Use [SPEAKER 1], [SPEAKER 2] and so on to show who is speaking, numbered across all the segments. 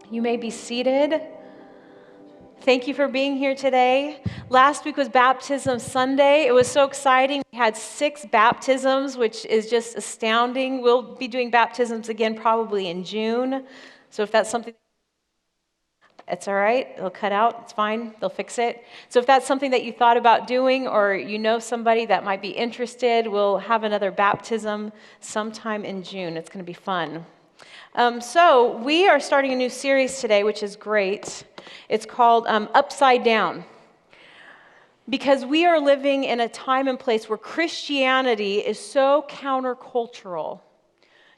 [SPEAKER 1] You may be seated. Thank you for being here today. Last week was Baptism Sunday. It was so exciting. We had 6 baptisms, which is just astounding. We'll be doing baptisms again probably in June. So if that's something, it's all right. It'll cut out. It's fine. They'll fix it. So if that's something that you thought about doing or you know somebody that might be interested, we'll have another baptism sometime in June. It's going to be fun. So we are starting a new series today, which is great. It's called Upside Down. Because we are living in a time and place where Christianity is so countercultural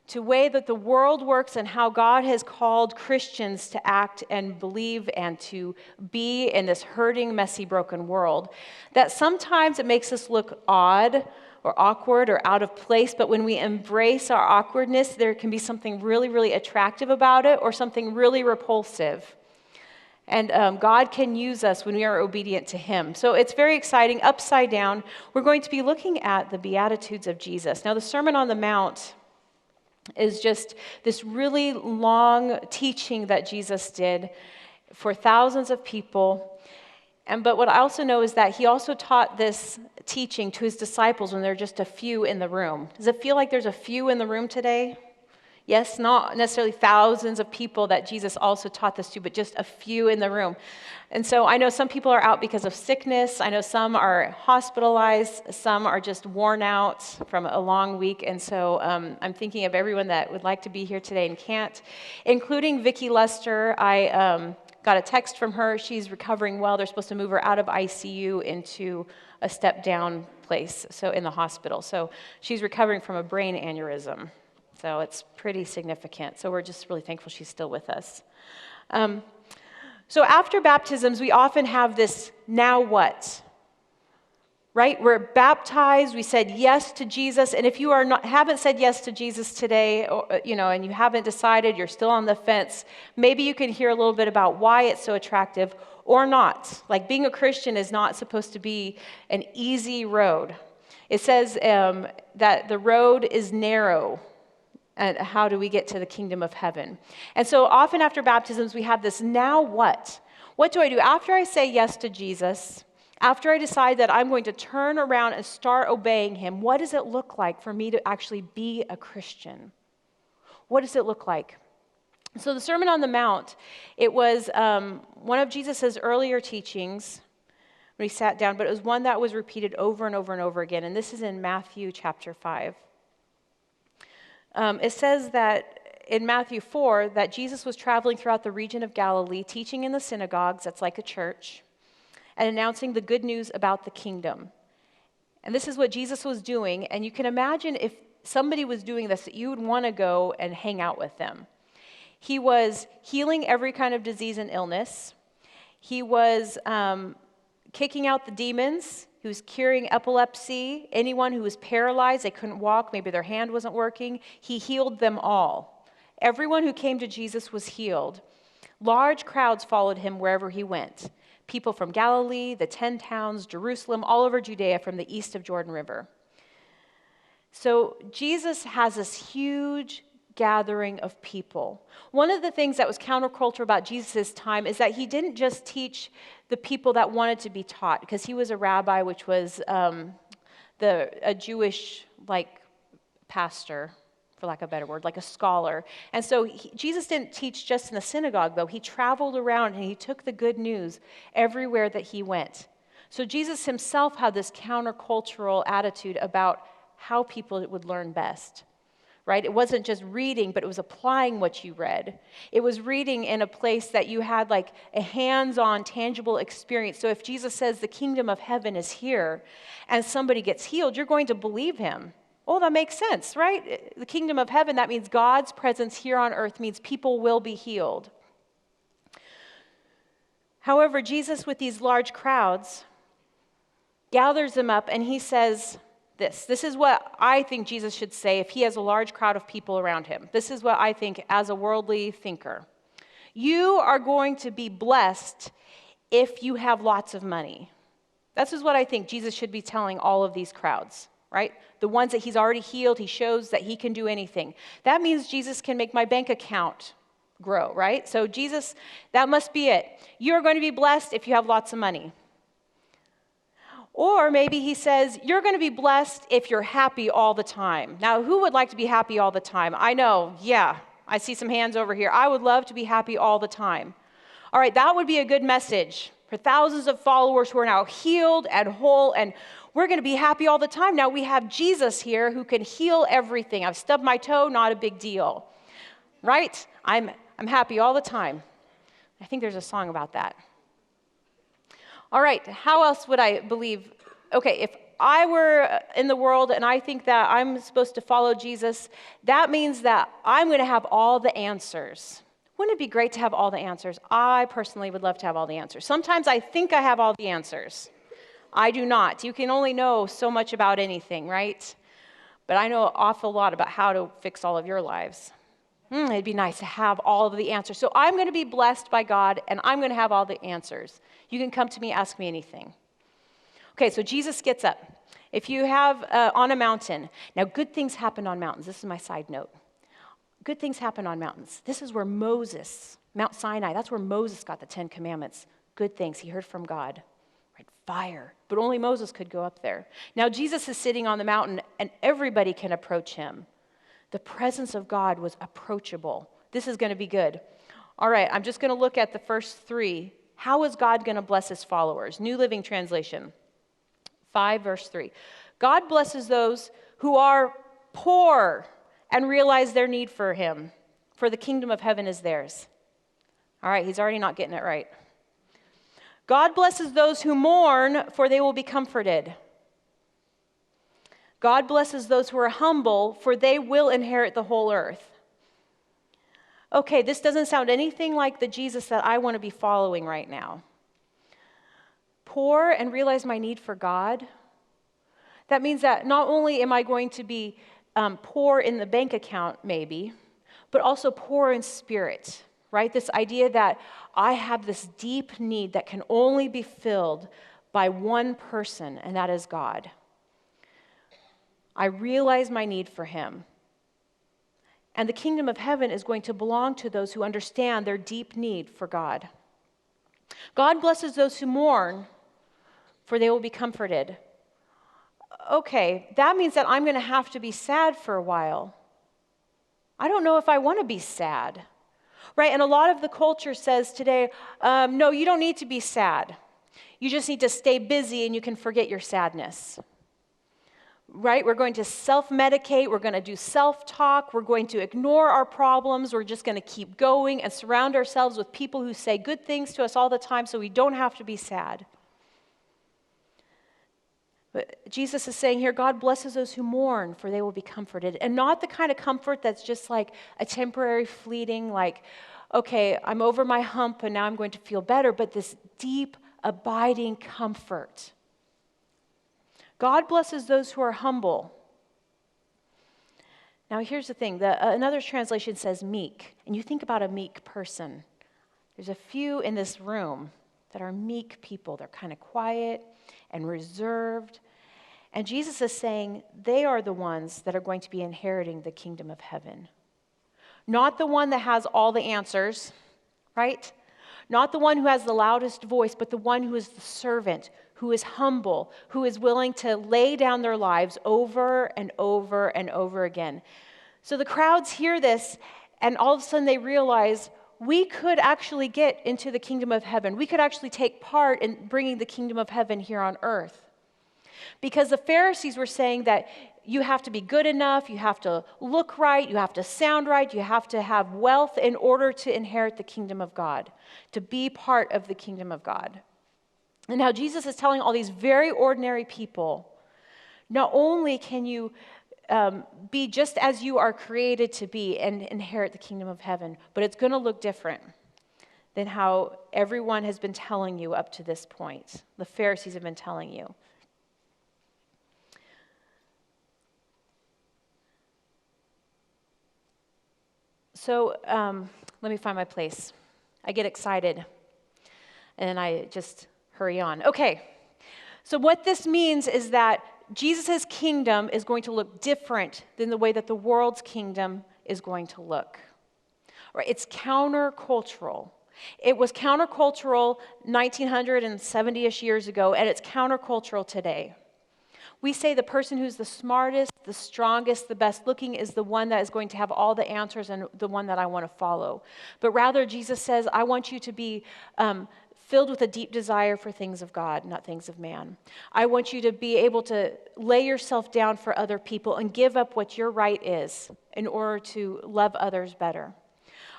[SPEAKER 1] to the way that the world works and how God has called Christians to act and believe and to be in this hurting, messy, broken world, that sometimes it makes us look odd or awkward or out of place, but when we embrace our awkwardness, there can be something really, really attractive about it or something really repulsive. And God can use us when we are obedient to Him. So it's very exciting. Upside Down, we're going to be looking at the Beatitudes of Jesus. Now, the Sermon on the Mount is just this really long teaching that Jesus did for thousands of people. But what I also know is that He also taught this teaching to His disciples when there are just a few in the room. Does it feel like there's a few in the room today? Yes, not necessarily thousands of people that Jesus also taught this to, but just a few in the room. And so I know some people are out because of sickness. I know some are hospitalized. Some are just worn out from a long week. And so I'm thinking of everyone that would like to be here today and can't, including Vicki Lester. I got a text from her. She's recovering well. They're supposed to move her out of ICU into a step-down place, so in the hospital. So she's recovering from a brain aneurysm. So it's pretty significant. So we're just really thankful she's still with us. So after baptisms, we often have this now what? Right? We're baptized, we said yes to Jesus, and if you haven't said yes to Jesus today, and you haven't decided, you're still on the fence, maybe you can hear a little bit about why it's so attractive or not. Like being a Christian is not supposed to be an easy road. It says that the road is narrow. And how do we get to the kingdom of heaven? And so often after baptisms, we have this now what? What do I do? After I say yes to Jesus, after I decide that I'm going to turn around and start obeying Him, what does it look like for me to actually be a Christian? What does it look like? So the Sermon on the Mount, it was one of Jesus' earlier teachings when He sat down, but it was one that was repeated over and over and over again. And this is in Matthew chapter 5. It says that in Matthew 4 that Jesus was traveling throughout the region of Galilee, teaching in the synagogues, that's like a church, and announcing the good news about the kingdom. And this is what Jesus was doing, and you can imagine if somebody was doing this, that you would want to go and hang out with them. He was healing every kind of disease and illness. He was kicking out the demons. He was curing epilepsy. Anyone who was paralyzed, they couldn't walk, maybe their hand wasn't working, He healed them all. Everyone who came to Jesus was healed. Large crowds followed Him wherever He went. People from Galilee, the 10 towns, Jerusalem, all over Judea from the east of Jordan River. So Jesus has this huge gathering of people. One of the things that was countercultural about Jesus' time is that He didn't just teach the people that wanted to be taught, because He was a rabbi, which was a Jewish pastor, for lack of a better word, like a scholar. And so Jesus didn't teach just in the synagogue, though. He traveled around and He took the good news everywhere that He went. So Jesus Himself had this countercultural attitude about how people would learn best. Right? It wasn't just reading, but it was applying what you read. It was reading in a place that you had like a hands-on, tangible experience. So if Jesus says the kingdom of heaven is here and somebody gets healed, you're going to believe Him. Oh, that makes sense, right? The kingdom of heaven, that means God's presence here on earth means people will be healed. However, Jesus, with these large crowds, gathers them up and He says, This is what I think Jesus should say if He has a large crowd of people around Him. This is what I think as a worldly thinker. You are going to be blessed if you have lots of money. This is what I think Jesus should be telling all of these crowds, right? The ones that He's already healed, He shows that He can do anything. That means Jesus can make my bank account grow, right? So Jesus, that must be it. You're going to be blessed if you have lots of money. Or maybe he says, you're going to be blessed if you're happy all the time. Now, who would like to be happy all the time? I know, yeah. I see some hands over here. I would love to be happy all the time. All right, that would be a good message for thousands of followers who are now healed and whole, and we're going to be happy all the time. Now we have Jesus here who can heal everything. I've stubbed my toe, not a big deal. Right? I'm happy all the time. I think there's a song about that. All right, how else would I believe? Okay, if I were in the world and I think that I'm supposed to follow Jesus, that means that I'm going to have all the answers. Wouldn't it be great to have all the answers? I personally would love to have all the answers. Sometimes I think I have all the answers. I do not. You can only know so much about anything, right? But I know an awful lot about how to fix all of your lives. It'd be nice to have all of the answers. So I'm going to be blessed by God, and I'm going to have all the answers. You can come to me, ask me anything. Okay, so Jesus gets up. If you have on a mountain, now good things happen on mountains. This is my side note. Good things happen on mountains. This is where Moses, Mount Sinai, that's where Moses got the 10 Commandments. Good things. He heard from God. Right? Fire. But only Moses could go up there. Now Jesus is sitting on the mountain, and everybody can approach him. The presence of God was approachable. This is going to be good. All right, I'm just going to look at the first three. How is God going to bless his followers? New Living Translation, 5 verse 3. God blesses those who are poor and realize their need for him, for the kingdom of heaven is theirs. All right, he's already not getting it right. God blesses those who mourn, for they will be comforted. God blesses those who are humble, for they will inherit the whole earth. Okay, this doesn't sound anything like the Jesus that I want to be following right now. Poor and realize my need for God. That means that not only am I going to be poor in the bank account, maybe, but also poor in spirit, right? This idea that I have this deep need that can only be filled by one person, and that is God. I realize my need for him. And the kingdom of heaven is going to belong to those who understand their deep need for God. God blesses those who mourn, for they will be comforted. Okay, that means that I'm going to have to be sad for a while. I don't know if I want to be sad, right? And a lot of the culture says today, no, you don't need to be sad. You just need to stay busy and you can forget your sadness. Right? We're going to self-medicate. We're going to do self-talk. We're going to ignore our problems. We're just going to keep going and surround ourselves with people who say good things to us all the time so we don't have to be sad. But Jesus is saying here, God blesses those who mourn, for they will be comforted. And not the kind of comfort that's just like a temporary fleeting, like, okay, I'm over my hump and now I'm going to feel better, but this deep, abiding comfort. God blesses those who are humble. Now, here's the thing. Another translation says meek. And you think about a meek person. There's a few in this room that are meek people. They're kind of quiet and reserved. And Jesus is saying they are the ones that are going to be inheriting the kingdom of heaven. Not the one that has all the answers, right? Not the one who has the loudest voice, but the one who is the servant, who is humble, who is willing to lay down their lives over and over and over again. So the crowds hear this, and all of a sudden they realize we could actually get into the kingdom of heaven. We could actually take part in bringing the kingdom of heaven here on earth. Because the Pharisees were saying that you have to be good enough, you have to look right, you have to sound right, you have to have wealth in order to inherit the kingdom of God, to be part of the kingdom of God. And now Jesus is telling all these very ordinary people, not only can you be just as you are created to be and inherit the kingdom of heaven, but it's going to look different than how everyone has been telling you up to this point. The Pharisees have been telling you. So let me find my place. I get excited, and I just hurry on. Okay, so what this means is that Jesus' kingdom is going to look different than the way that the world's kingdom is going to look. Right? It's countercultural. It was countercultural 1970-ish years ago, and it's countercultural today. We say the person who's the smartest, the strongest, the best looking is the one that is going to have all the answers and the one that I want to follow. But rather, Jesus says, I want you to be filled with a deep desire for things of God, not things of man. I want you to be able to lay yourself down for other people and give up what your right is in order to love others better.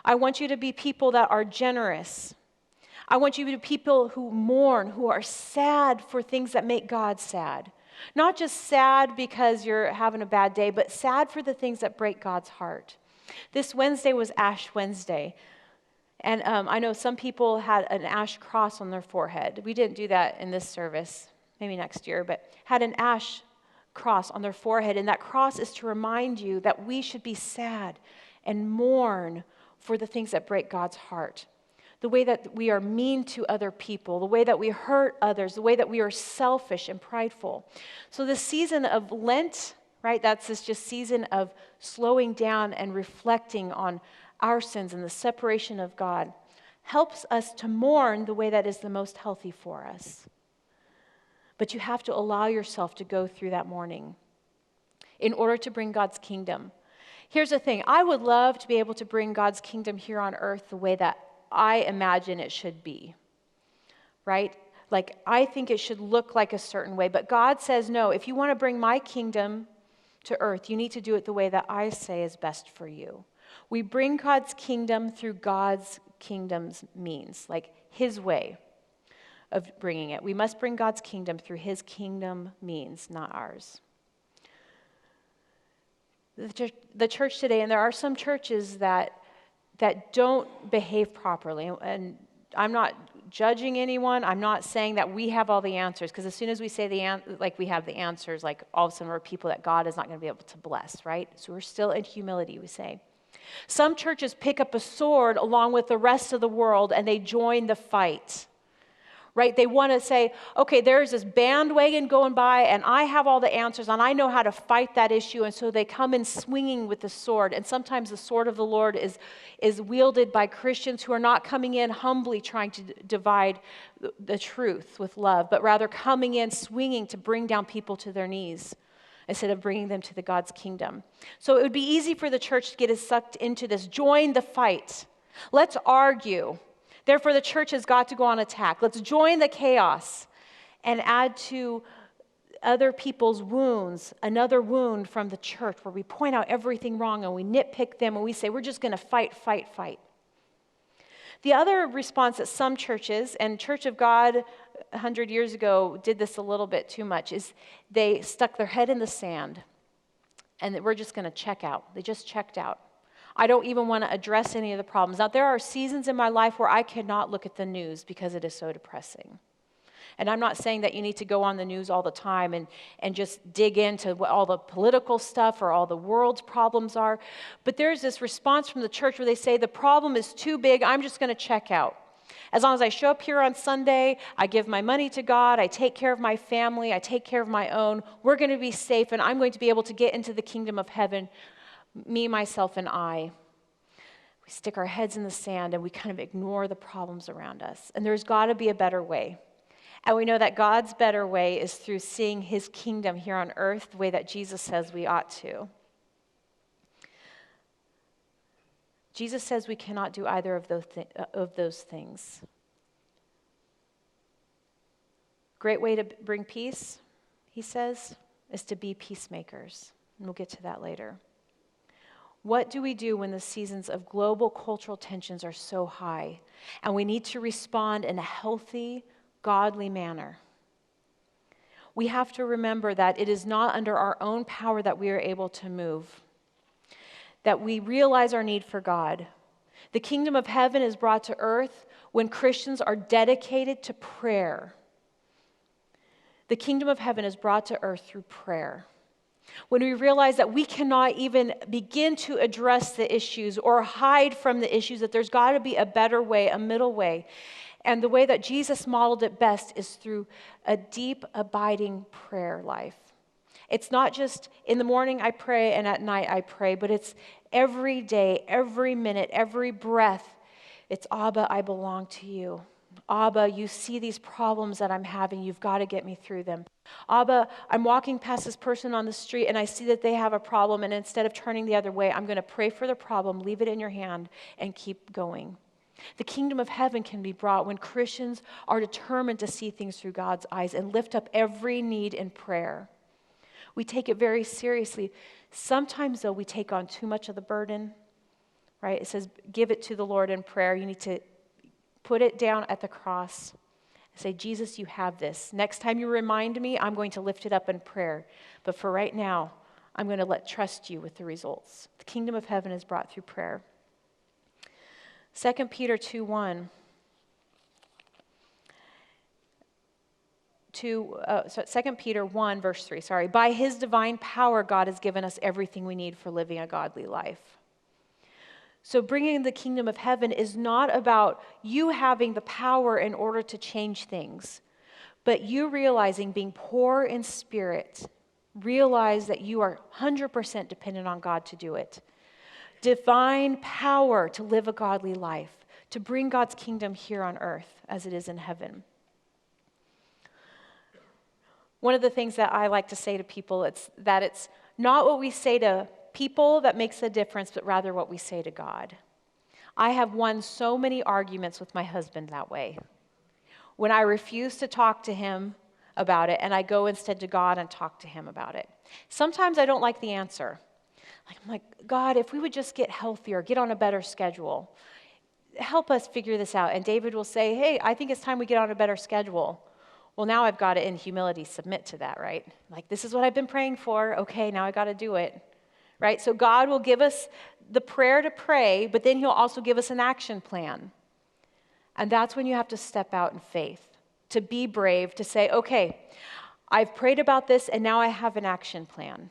[SPEAKER 1] I want you to be people that are generous. I want you to be people who mourn, who are sad for things that make God sad. Not just sad because you're having a bad day, but sad for the things that break God's heart. This Wednesday was Ash Wednesday. And I know some people had an ash cross on their forehead. We didn't do that in this service, maybe next year, but had an ash cross on their forehead. And that cross is to remind you that we should be sad and mourn for the things that break God's heart. The way that we are mean to other people, the way that we hurt others, the way that we are selfish and prideful. So the season of Lent, right, that's this just season of slowing down and reflecting on our sins and the separation of God, helps us to mourn the way that is the most healthy for us. But you have to allow yourself to go through that mourning in order to bring God's kingdom. Here's the thing, I would love to be able to bring God's kingdom here on earth the way that I imagine it should be, right? Like, I think it should look like a certain way, but God says, no, if you want to bring my kingdom to earth, you need to do it the way that I say is best for you. We bring God's kingdom through God's kingdom's means, like his way of bringing it. We must bring God's kingdom through his kingdom means, not ours. The church today, and there are some churches that don't behave properly, and I'm not judging anyone. I'm not saying that we have all the answers, because as soon as we say we have the answers, like all of a sudden we're people that God is not going to be able to bless, right? So we're still in humility, we say. Some churches pick up a sword along with the rest of the world and they join the fight. Right? They want to say, okay, there's this bandwagon going by and I have all the answers and I know how to fight that issue. And so they come in swinging with the sword. And sometimes the sword of the Lord is wielded by Christians who are not coming in humbly trying to divide the truth with love, but rather coming in swinging to bring down people to their knees instead of bringing them to the God's kingdom. So it would be easy for the church to get us sucked into this. Join the fight. Let's argue. Therefore, the church has got to go on attack. Let's join the chaos and add to other people's wounds another wound from the church where we point out everything wrong and we nitpick them and we say, we're just going to fight, fight, fight. The other response that some churches, and Church of God 100 years ago did this a little bit too much, is they stuck their head in the sand and we're just going to check out. They just checked out. I don't even want to address any of the problems. Now, there are seasons in my life where I cannot look at the news because it is so depressing. And I'm not saying that you need to go on the news all the time and just dig into what all the political stuff or all the world's problems are. But there's this response from the church where they say, the problem is too big, I'm just going to check out. As long as I show up here on Sunday, I give my money to God, I take care of my family, I take care of my own, we're going to be safe and I'm going to be able to get into the kingdom of heaven. Me, myself, and I. We stick our heads in the sand and we kind of ignore the problems around us. And there's got to be a better way. And we know that God's better way is through seeing his kingdom here on earth the way that Jesus says we ought to. Jesus says we cannot do either of those things. Great way to bring peace, he says, is to be peacemakers. And we'll get to that later. What do we do when the seasons of global cultural tensions are so high and we need to respond in a healthy, godly manner? We have to remember that it is not under our own power that we are able to move, that we realize our need for God. The kingdom of heaven is brought to earth when Christians are dedicated to prayer. The kingdom of heaven is brought to earth through prayer. When we realize that we cannot even begin to address the issues or hide from the issues, that there's got to be a better way, a middle way. And the way that Jesus modeled it best is through a deep, abiding prayer life. It's not just in the morning I pray and at night I pray, but it's Every day, every minute, every breath, it's Abba, I belong to you. Abba, you see these problems that I'm having. You've got to get me through them. Abba, I'm walking past this person on the street and I see that they have a problem, and instead of turning the other way, I'm going to pray for the problem, leave it in your hand, and keep going. The kingdom of heaven can be brought when Christians are determined to see things through God's eyes and lift up every need in prayer. We take it very seriously. Sometimes, though, we take on too much of the burden, right? It says, give it to the Lord in prayer. You need to put it down at the cross and say, Jesus, you have this. Next time you remind me, I'm going to lift it up in prayer. But for right now, I'm going to trust you with the results. The kingdom of heaven is brought through prayer. 2 Peter 2:1. 2 Peter 1, verse 3. By his divine power, God has given us everything we need for living a godly life. So bringing the kingdom of heaven is not about you having the power in order to change things, but you realizing, being poor in spirit, realize that you are 100% dependent on God to do it. Divine power to live a godly life, to bring God's kingdom here on earth as it is in heaven. One of the things that I like to say to people is that it's not what we say to people that makes the difference, but rather what we say to God. I have won so many arguments with my husband that way. When I refuse to talk to him about it, and I go instead to God and talk to him about it. Sometimes I don't like the answer. I'm like, God, if we would just get healthier, get on a better schedule, help us figure this out. And David will say, hey, I think it's time we get on a better schedule. Well, now I've got to, in humility, submit to that, right? Like, this is what I've been praying for. Okay, now I got to do it, right? So God will give us the prayer to pray, but then he'll also give us an action plan. And that's when you have to step out in faith, to be brave, to say, okay, I've prayed about this, and now I have an action plan.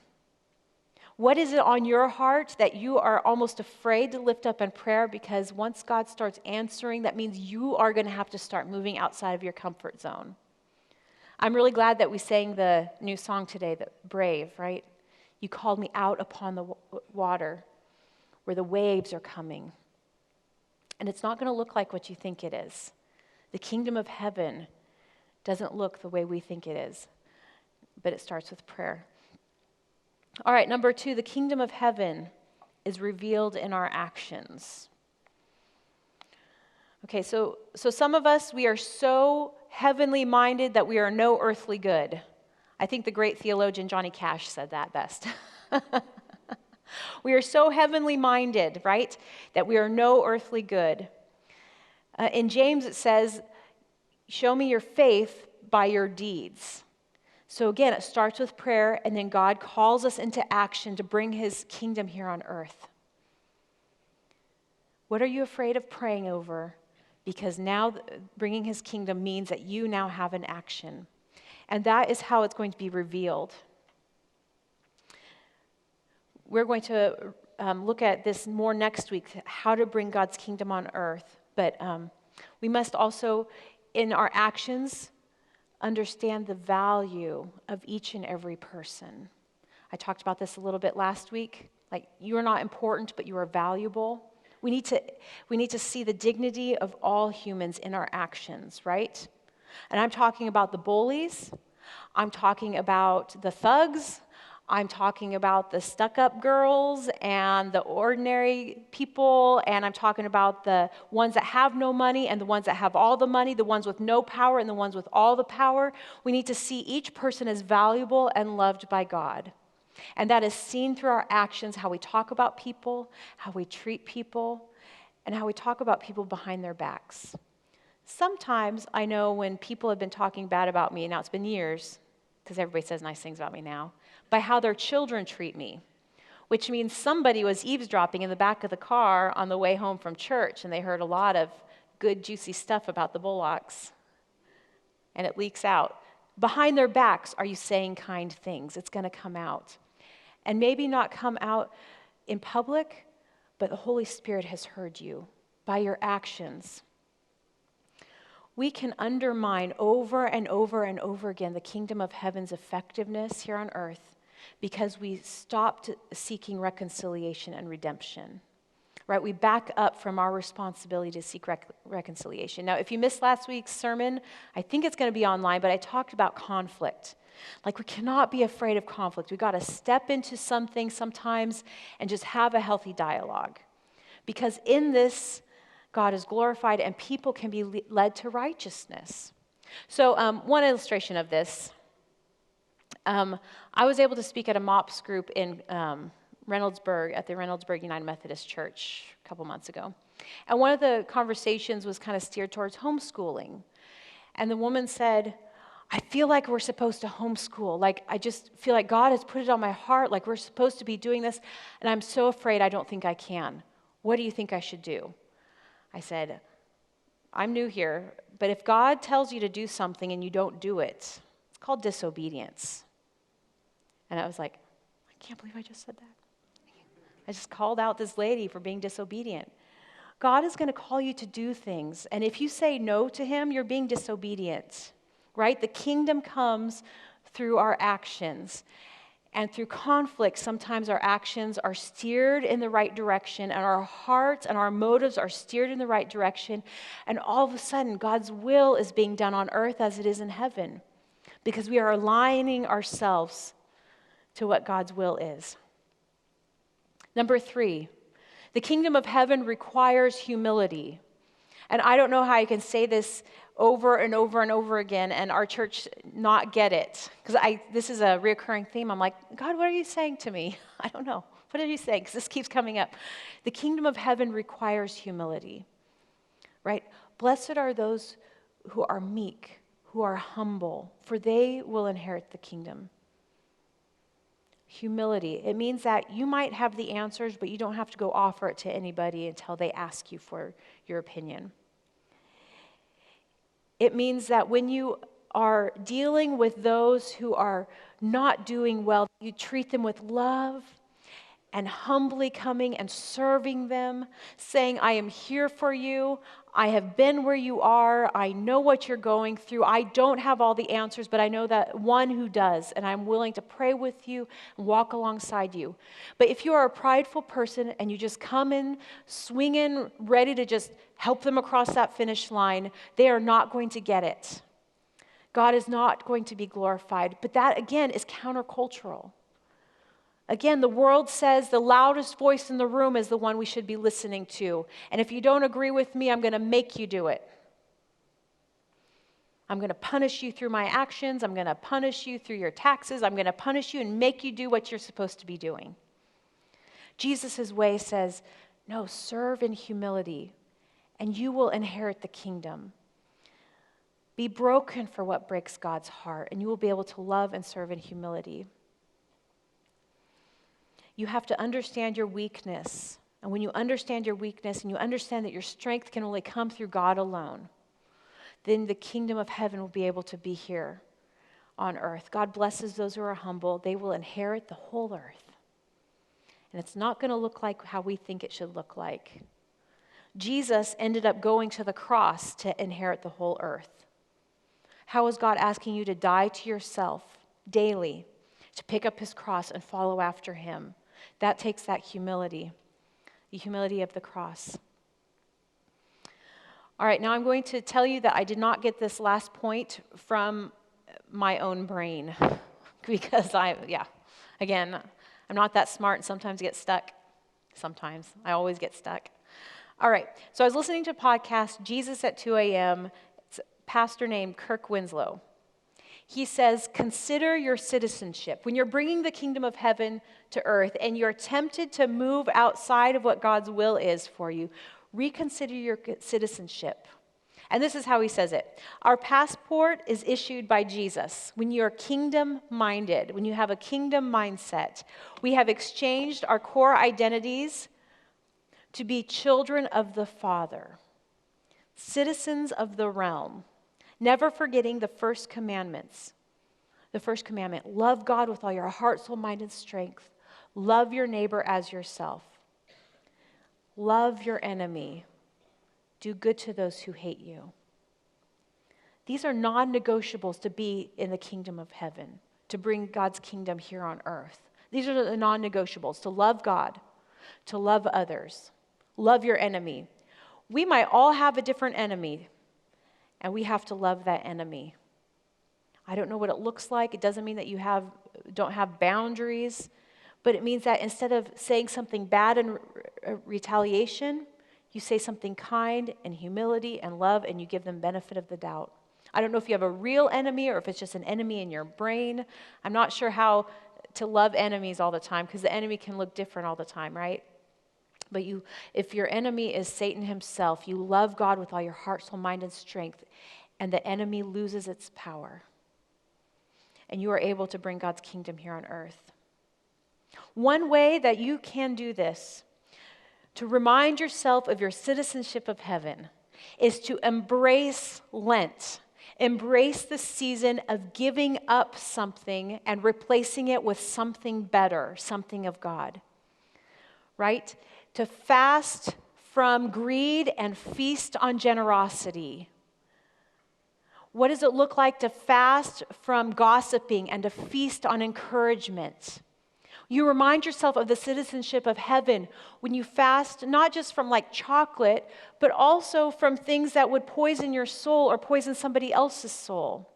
[SPEAKER 1] What is it on your heart that you are almost afraid to lift up in prayer? Because once God starts answering, that means you are going to have to start moving outside of your comfort zone. I'm really glad that we sang the new song today, that Brave, right? You called me out upon the water where the waves are coming. And it's not going to look like what you think it is. The kingdom of heaven doesn't look the way we think it is, but it starts with prayer. All right, number 2, the kingdom of heaven is revealed in our actions. Okay, so some of us, we are so heavenly minded that we are no earthly good. I think the great theologian Johnny Cash said that best. We are so heavenly minded, right, that we are no earthly good. In James it says, show me your faith by your deeds. So again, it starts with prayer, and then God calls us into action to bring his kingdom here on earth. What are you afraid of praying over? Because now bringing his kingdom means that you now have an action. And that is how it's going to be revealed. We're going to look at this more next week, how to bring God's kingdom on earth. But we must also, in our actions, understand the value of each and every person. I talked about this a little bit last week. Like, you are not important, but you are valuable. We need to see the dignity of all humans in our actions, right? And I'm talking about the bullies. I'm talking about the thugs. I'm talking about the stuck-up girls and the ordinary people, and I'm talking about the ones that have no money and the ones that have all the money, the ones with no power and the ones with all the power. We need to see each person as valuable and loved by God. And that is seen through our actions, how we talk about people, how we treat people, and how we talk about people behind their backs. Sometimes I know when people have been talking bad about me, now it's been years, because everybody says nice things about me now, by how their children treat me, which means somebody was eavesdropping in the back of the car on the way home from church, and they heard a lot of good, juicy stuff about the Bullocks, and it leaks out. Behind their backs, are you saying kind things? It's going to come out. And maybe not come out in public, but the Holy Spirit has heard you by your actions. We can undermine over and over and over again the kingdom of heaven's effectiveness here on earth because we stopped seeking reconciliation and redemption. Right? We back up from our responsibility to seek reconciliation. Now, if you missed last week's sermon, I think it's going to be online, but I talked about conflict. Like, we cannot be afraid of conflict. We've got to step into something sometimes and just have a healthy dialogue. Because in this, God is glorified and people can be led to righteousness. So one illustration of this, I was able to speak at a MOPS group in Reynoldsburg, at the Reynoldsburg United Methodist Church a couple months ago. And one of the conversations was kind of steered towards homeschooling. And the woman said, I feel like we're supposed to homeschool. Like, I just feel like God has put it on my heart, like we're supposed to be doing this, and I'm so afraid I don't think I can. What do you think I should do? I said, I'm new here, but if God tells you to do something and you don't do it, it's called disobedience. And I was like, I can't believe I just said that. I just called out this lady for being disobedient. God is going to call you to do things, and if you say no to him, you're being disobedient, right? The kingdom comes through our actions. And through conflict, sometimes our actions are steered in the right direction, and our hearts and our motives are steered in the right direction, and all of a sudden, God's will is being done on earth as it is in heaven, because we are aligning ourselves to what God's will is. Number 3, the kingdom of heaven requires humility. And I don't know how I can say this over and over and over again and our church not get it. Because this is a reoccurring theme. I'm like, God, what are you saying to me? I don't know. What are you saying? Because this keeps coming up. The kingdom of heaven requires humility, right? Blessed are those who are meek, who are humble, for they will inherit the kingdom. Humility. It means that you might have the answers, but you don't have to go offer it to anybody until they ask you for your opinion. It means that when you are dealing with those who are not doing well, you treat them with love and humbly coming and serving them, saying, I am here for you. I have been where you are. I know what you're going through. I don't have all the answers, but I know that one who does, and I'm willing to pray with you and walk alongside you. But if you are a prideful person and you just come in, swing in, ready to just help them across that finish line, they are not going to get it. God is not going to be glorified. But that, again, is countercultural. Again, the world says the loudest voice in the room is the one we should be listening to. And if you don't agree with me, I'm going to make you do it. I'm going to punish you through my actions. I'm going to punish you through your taxes. I'm going to punish you and make you do what you're supposed to be doing. Jesus' way says, no, serve in humility, and you will inherit the kingdom. Be broken for what breaks God's heart, and you will be able to love and serve in humility. You have to understand your weakness. And when you understand your weakness and you understand that your strength can only come through God alone, then the kingdom of heaven will be able to be here on earth. God blesses those who are humble. They will inherit the whole earth. And it's not going to look like how we think it should look like. Jesus ended up going to the cross to inherit the whole earth. How is God asking you to die to yourself daily, to pick up his cross and follow after him? That takes that humility, the humility of the cross. All right, now I'm going to tell you that I did not get this last point from my own brain because again, I'm not that smart and sometimes get stuck. Sometimes. I always get stuck. All right, so I was listening to a podcast, Jesus at 2 a.m. It's a pastor named Kirk Winslow. He says, consider your citizenship. When you're bringing the kingdom of heaven to earth and you're tempted to move outside of what God's will is for you, reconsider your citizenship. And this is how he says it. Our passport is issued by Jesus. When you're kingdom-minded, when you have a kingdom mindset, we have exchanged our core identities to be children of the Father, citizens of the realm. Never forgetting the first commandments. The first commandment, love God with all your heart, soul, mind, and strength. Love your neighbor as yourself. Love your enemy. Do good to those who hate you. These are non-negotiables to be in the kingdom of heaven. to bring God's kingdom here on earth. These are the non-negotiables: to love God, to love others, love your enemy. We might all have a different enemy, and we have to love that enemy. I don't know what it looks like. It doesn't mean that you don't have boundaries, but it means that instead of saying something bad in retaliation, you say something kind and humility and love, and you give them benefit of the doubt. I don't know if you have a real enemy or if it's just an enemy in your brain. I'm not sure how to love enemies all the time, because the enemy can look different all the time, right? But if your enemy is Satan himself, you love God with all your heart, soul, mind, and strength, and the enemy loses its power. And you are able to bring God's kingdom here on earth. One way that you can do this, to remind yourself of your citizenship of heaven, is to embrace Lent. Embrace the season of giving up something and replacing it with something better, something of God. Right? To fast from greed and feast on generosity. What does it look like to fast from gossiping and to feast on encouragement? You remind yourself of the citizenship of heaven when you fast, not just from like chocolate, but also from things that would poison your soul or poison somebody else's soul,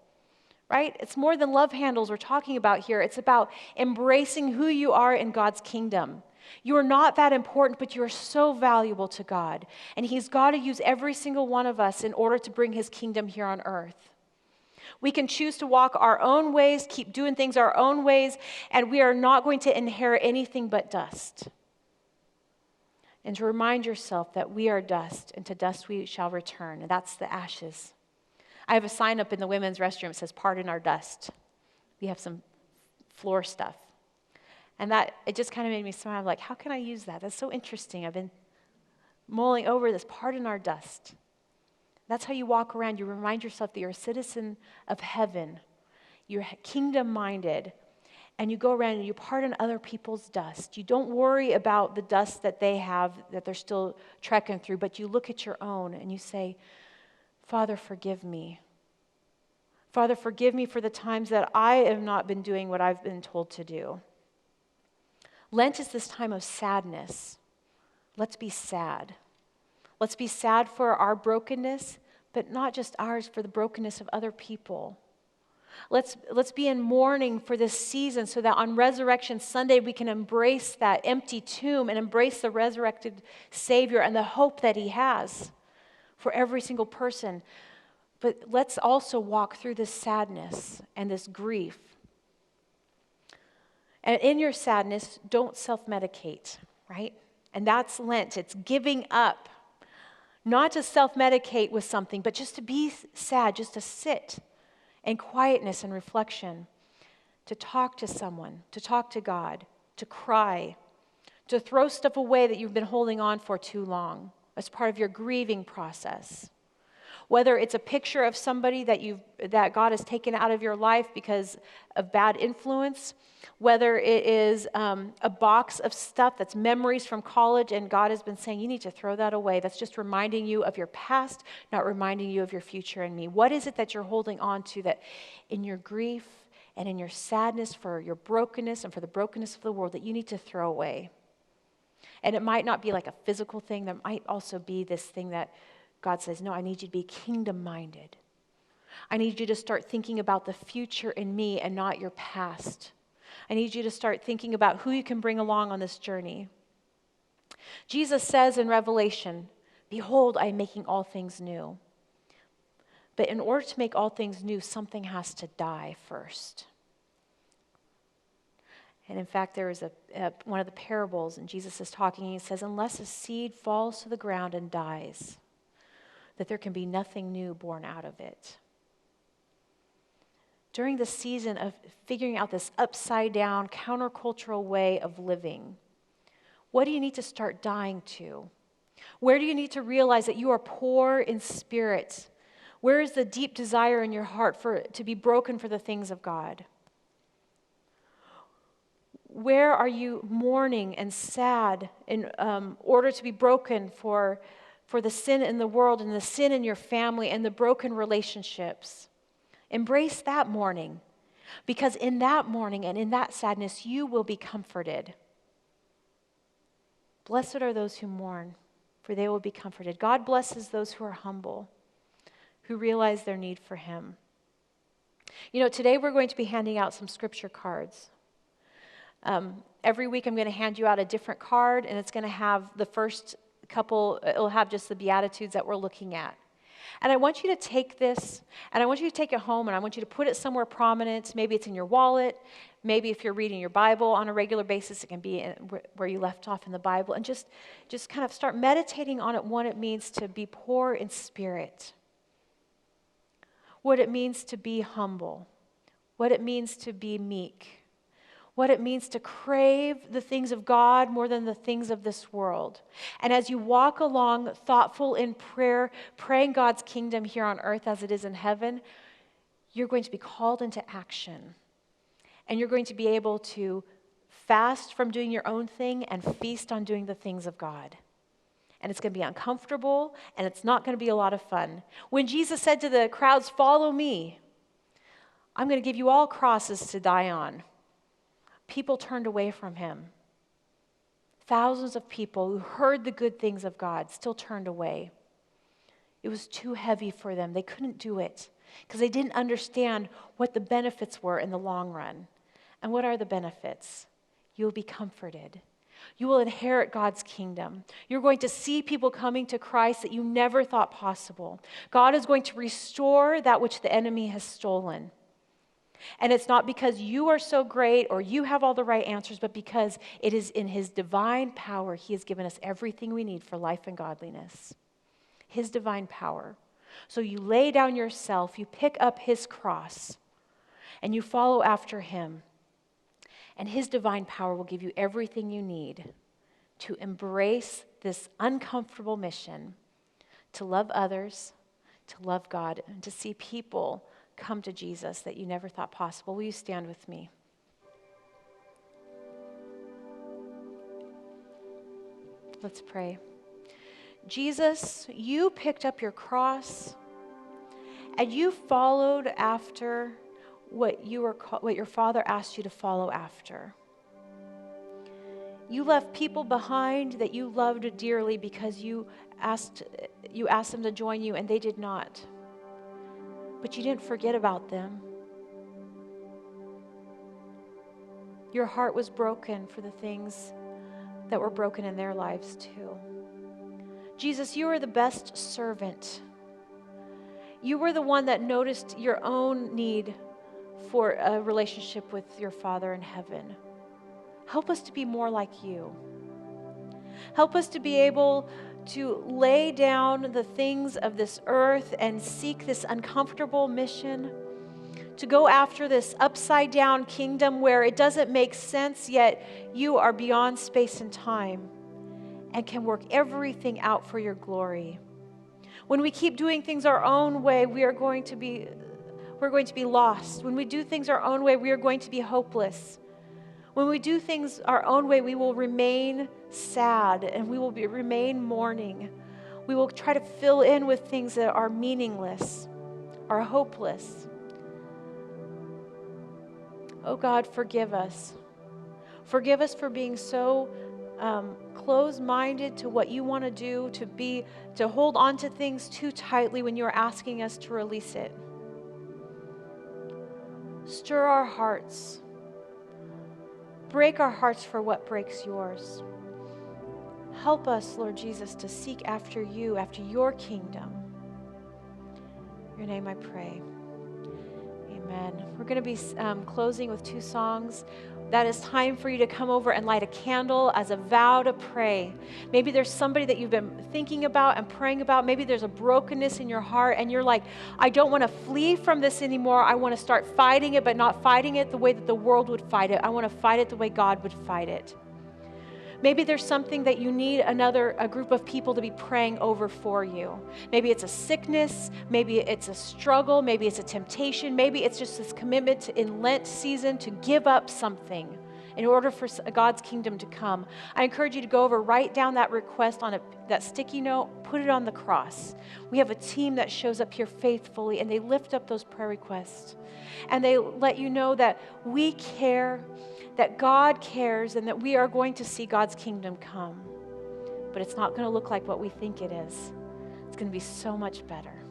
[SPEAKER 1] right? It's more than love handles we're talking about here. It's about embracing who you are in God's kingdom. You are not that important, but you are so valuable to God. And He's got to use every single one of us in order to bring His kingdom here on earth. We can choose to walk our own ways, keep doing things our own ways, and we are not going to inherit anything but dust. And to remind yourself that we are dust, and to dust we shall return, and that's the ashes. I have a sign up in the women's restroom that says, "Pardon our dust." We have some floor stuff. And that, it just kind of made me smile. I'm like, how can I use that? That's so interesting. I've been mulling over this, pardon our dust. That's how you walk around. You remind yourself that you're a citizen of heaven. You're kingdom-minded. And you go around and you pardon other people's dust. You don't worry about the dust that they have, that they're still trekking through, but you look at your own and you say, Father, forgive me. Father, forgive me for the times that I have not been doing what I've been told to do. Lent is this time of sadness. Let's be sad. Let's be sad for our brokenness, but not just ours, for the brokenness of other people. Let's be in mourning for this season so that on Resurrection Sunday we can embrace that empty tomb and embrace the resurrected Savior and the hope that He has for every single person. But let's also walk through this sadness and this grief. And in your sadness, don't self-medicate, right? And that's Lent. It's giving up. Not to self-medicate with something, but just to be sad, just to sit in quietness and reflection, to talk to someone, to talk to God, to cry, to throw stuff away that you've been holding on for too long as part of your grieving process. Whether it's a picture of somebody that God has taken out of your life because of bad influence, whether it is a box of stuff that's memories from college and God has been saying, you need to throw that away. That's just reminding you of your past, not reminding you of your future in me. What is it that you're holding on to that in your grief and in your sadness for your brokenness and for the brokenness of the world that you need to throw away? And it might not be like a physical thing. There might also be this thing that God says, no, I need you to be kingdom-minded. I need you to start thinking about the future in me and not your past. I need you to start thinking about who you can bring along on this journey. Jesus says in Revelation, behold, I am making all things new. But in order to make all things new, something has to die first. And in fact, there is one of the parables, and Jesus is talking, and He says, unless a seed falls to the ground and dies, that there can be nothing new born out of it. During the season of figuring out this upside-down, countercultural way of living, what do you need to start dying to? Where do you need to realize that you are poor in spirit? Where is the deep desire in your heart to be broken for the things of God? Where are you mourning and sad in order to be broken for the sin in the world and the sin in your family and the broken relationships? Embrace that mourning Because in that mourning and in that sadness, you will be comforted. Blessed are those who mourn, for they will be comforted. God blesses those who are humble, who realize their need for him. Today we're going to be handing out some scripture cards. Every week I'm going to hand you out a different card, and it's going to have the first couple, it'll have just the Beatitudes that we're looking at. And I want you to take this, and I want you to take it home, and I want you to put it somewhere prominent. Maybe it's in your wallet. Maybe if you're reading your Bible on a regular basis, it can be where you left off in the Bible. And just kind of start meditating on it, what it means to be poor in spirit, what it means to be humble, what it means to be meek, what it means to crave the things of God more than the things of this world. And as you walk along thoughtful in prayer, praying God's kingdom here on earth as it is in heaven, you're going to be called into action. And you're going to be able to fast from doing your own thing and feast on doing the things of God. And it's going to be uncomfortable, and it's not going to be a lot of fun. When Jesus said to the crowds, "Follow me, I'm going to give you all crosses to die on," people turned away from him. Thousands of people who heard the good things of God still turned away. It was too heavy for them. They couldn't do it because they didn't understand what the benefits were in the long run. And what are the benefits? You'll be comforted. You will inherit God's kingdom. You're going to see people coming to Christ that you never thought possible. God is going to restore that which the enemy has stolen. And it's not because you are so great or you have all the right answers, but because it is in his divine power. He has given us everything we need for life and godliness. His divine power. So you lay down yourself, you pick up his cross, and you follow after him. And his divine power will give you everything you need to embrace this uncomfortable mission, to love others, to love God, and to see people come to Jesus that you never thought possible. Will you stand with me? Let's pray. Jesus, you picked up your cross and you followed after what your Father asked you to follow after. You left people behind that you loved dearly because you asked them to join you, and they did not. But you didn't forget about them. Your heart was broken for the things that were broken in their lives too. Jesus, you are the best servant. You were the one that noticed your own need for a relationship with your Father in heaven. Help us to be more like you. Help us to be able to lay down the things of this earth and seek this uncomfortable mission, to go after this upside down kingdom where it doesn't make sense, yet you are beyond space and time and can work everything out for your glory. When we keep doing things our own way, we're going to be lost. When we do things our own way, we are going to be hopeless. When we do things our own way, we will remain sad and we will remain mourning. We will try to fill in with things that are meaningless, are hopeless. Oh God, forgive us. Forgive us for being so closed-minded to what you want to do, to hold on to things too tightly when you're asking us to release it. Stir our hearts. Break our hearts for what breaks yours. Help us, Lord Jesus, to seek after you, after your kingdom. In your name I pray. Amen. We're going to be closing with 2 songs. That is time for you to come over and light a candle as a vow to pray. Maybe there's somebody that you've been thinking about and praying about. Maybe there's a brokenness in your heart and you're like, I don't want to flee from this anymore. I want to start fighting it, but not fighting it the way that the world would fight it. I want to fight it the way God would fight it. Maybe there's something that you need a group of people to be praying over for you. Maybe it's a sickness, maybe it's a struggle, maybe it's a temptation, maybe it's just this commitment in Lent season to give up something in order for God's kingdom to come. I encourage you to go over, write down that request on that sticky note, put it on the cross. We have a team that shows up here faithfully, and they lift up those prayer requests. And they let you know that we care, that God cares, and that we are going to see God's kingdom come. But it's not going to look like what we think it is. It's going to be so much better.